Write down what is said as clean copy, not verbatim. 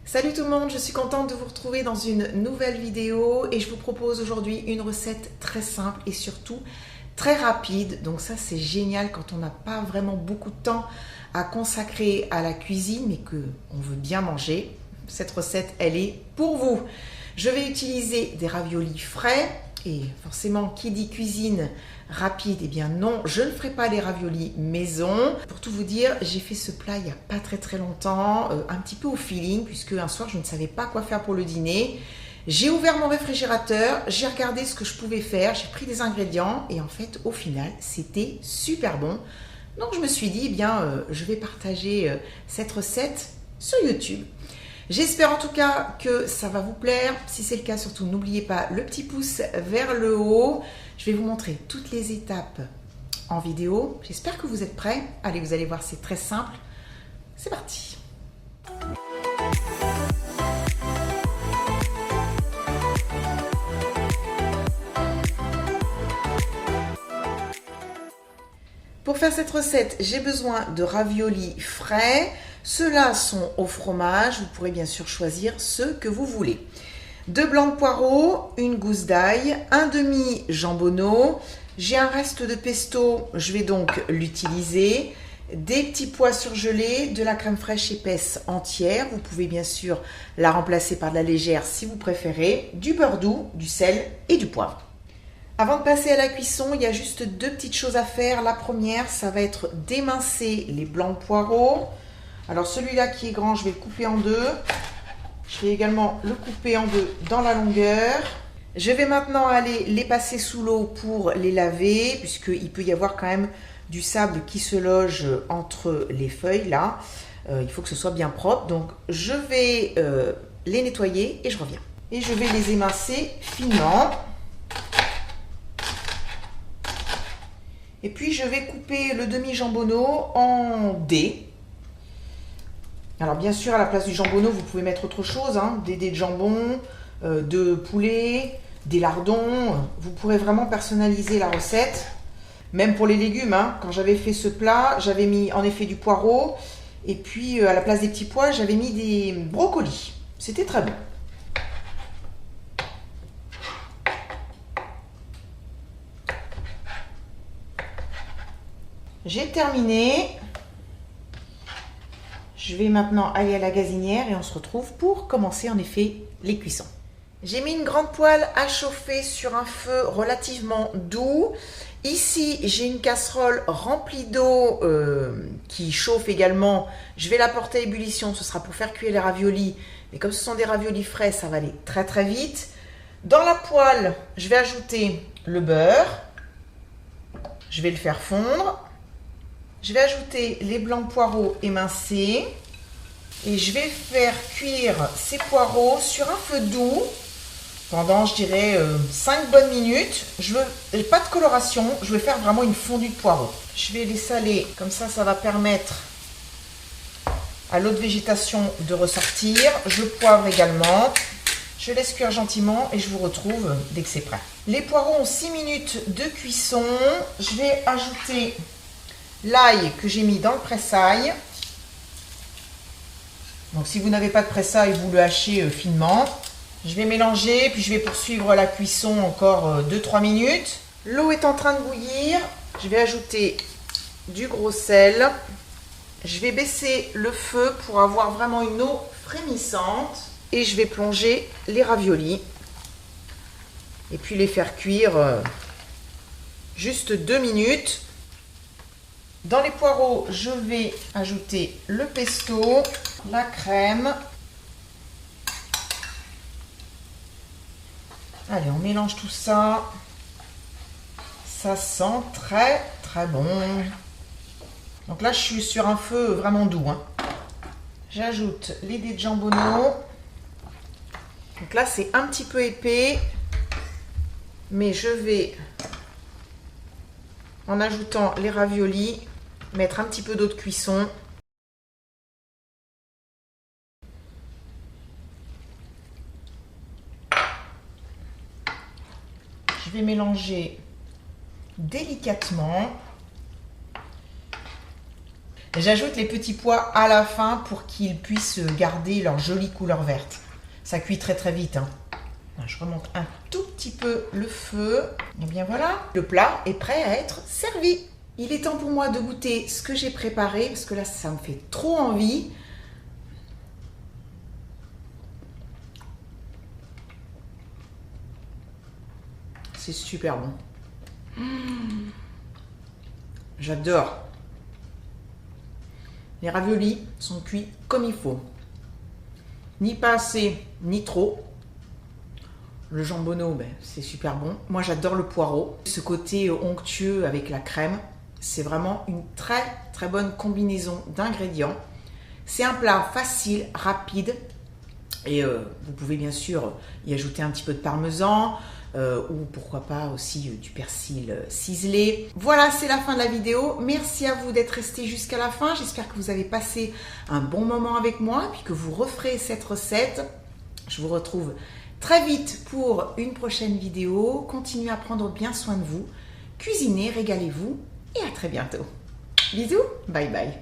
Salut tout le monde, je suis contente de vous retrouver dans une nouvelle vidéo et je vous propose aujourd'hui une recette très simple et surtout très rapide. Donc ça c'est génial quand on n'a pas vraiment beaucoup de temps à consacrer à la cuisine mais qu'on veut bien manger. Cette recette elle est pour vous. Je vais utiliser des raviolis frais et forcément qui dit cuisine rapide, eh bien non, je ne ferai pas les raviolis maison. Pour tout vous dire, j'ai fait ce plat il n'y a pas très longtemps, un petit peu au feeling, puisque un soir je ne savais pas quoi faire pour le dîner. J'ai ouvert mon réfrigérateur, j'ai regardé ce que je pouvais faire, j'ai pris des ingrédients et en fait au final c'était super bon. Donc je me suis dit, eh bien je vais partager cette recette sur YouTube. J'espère en tout cas que ça va vous plaire. Si c'est le cas, surtout n'oubliez pas le petit pouce vers le haut. Je vais vous montrer toutes les étapes en vidéo. J'espère que vous êtes prêts. Allez, vous allez voir, c'est très simple. C'est parti. Pour faire cette recette, j'ai besoin de raviolis frais. Ceux-là sont au fromage. Vous pourrez bien sûr choisir ceux que vous voulez. 2 blancs de poireaux, une gousse d'ail, un demi jambonneau. J'ai un reste de pesto, je vais donc l'utiliser. Des petits pois surgelés, de la crème fraîche épaisse entière. Vous pouvez bien sûr la remplacer par de la légère si vous préférez. Du beurre doux, du sel et du poivre. Avant de passer à la cuisson, il y a juste 2 petites choses à faire. La première, ça va être d'émincer les blancs de poireaux. Alors celui-là qui est grand, je vais le couper en 2. Je vais également le couper en 2 dans la longueur. Je vais maintenant aller les passer sous l'eau pour les laver, puisqu'il peut y avoir quand même du sable qui se loge entre les feuilles là. Il faut que ce soit bien propre. Donc je vais les nettoyer et je reviens. Et je vais les émincer finement. Et puis je vais couper le demi-jambonneau en dés. Alors bien sûr, à la place du jambonneau, vous pouvez mettre autre chose, hein, des dés de jambon, de poulet, des lardons. Vous pourrez vraiment personnaliser la recette. Même pour les légumes, hein. Quand j'avais fait ce plat, j'avais mis en effet du poireau. Et puis à la place des petits pois, j'avais mis des brocolis. C'était très bon. J'ai terminé. Je vais maintenant aller à la gazinière et on se retrouve pour commencer en effet les cuissons. J'ai mis une grande poêle à chauffer sur un feu relativement doux. Ici, j'ai une casserole remplie d'eau qui chauffe également. Je vais la porter à ébullition, ce sera pour faire cuire les raviolis. Mais comme ce sont des raviolis frais, ça va aller très vite. Dans la poêle, je vais ajouter le beurre. Je vais le faire fondre. Je vais ajouter les blancs de poireaux émincés et je vais faire cuire ces poireaux sur un feu doux pendant, je dirais, 5 bonnes minutes. Je veux pas de coloration, je vais faire vraiment une fondue de poireaux. Je vais les saler, comme ça va permettre à l'eau de végétation de ressortir. Je poivre également. Je laisse cuire gentiment et je vous retrouve dès que c'est prêt. Les poireaux ont 6 minutes de cuisson. Je vais ajouter l'ail que j'ai mis dans le pressail. Donc si vous n'avez pas de pressail, vous le hachez finement. Je vais mélanger, puis je vais poursuivre la cuisson encore 2-3 minutes. L'eau est en train de bouillir. Je vais ajouter du gros sel. Je vais baisser le feu pour avoir vraiment une eau frémissante. Et je vais plonger les raviolis. Et puis les faire cuire juste 2 minutes. Dans les poireaux, je vais ajouter le pesto, la crème. Allez, on mélange tout ça. Ça sent très bon. Donc là, je suis sur un feu vraiment doux, hein. J'ajoute les dés de jambonneau. Donc là, c'est un petit peu épais. Mais je vais, en ajoutant les raviolis, mettre un petit peu d'eau de cuisson. Je vais mélanger délicatement. J'ajoute les petits pois à la fin pour qu'ils puissent garder leur jolie couleur verte. Ça cuit très très vite. Hein. Je remonte un tout petit peu le feu. Et bien voilà, le plat est prêt à être servi. Il est temps pour moi de goûter ce que j'ai préparé parce que là, ça me fait trop envie. C'est super bon. J'adore. Les raviolis sont cuits comme il faut. Ni pas assez, ni trop. Le jambonneau, ben, c'est super bon. Moi, j'adore le poireau. Ce côté onctueux avec la crème, c'est vraiment une très très bonne combinaison d'ingrédients. C'est un plat facile, rapide. Et vous pouvez bien sûr y ajouter un petit peu de parmesan ou pourquoi pas aussi du persil ciselé. Voilà, c'est la fin de la vidéo. Merci à vous d'être restés jusqu'à la fin. J'espère que vous avez passé un bon moment avec moi et puis que vous referez cette recette. Je vous retrouve très vite pour une prochaine vidéo. Continuez à prendre bien soin de vous. Cuisinez, régalez-vous et à très bientôt. Bisous, bye bye.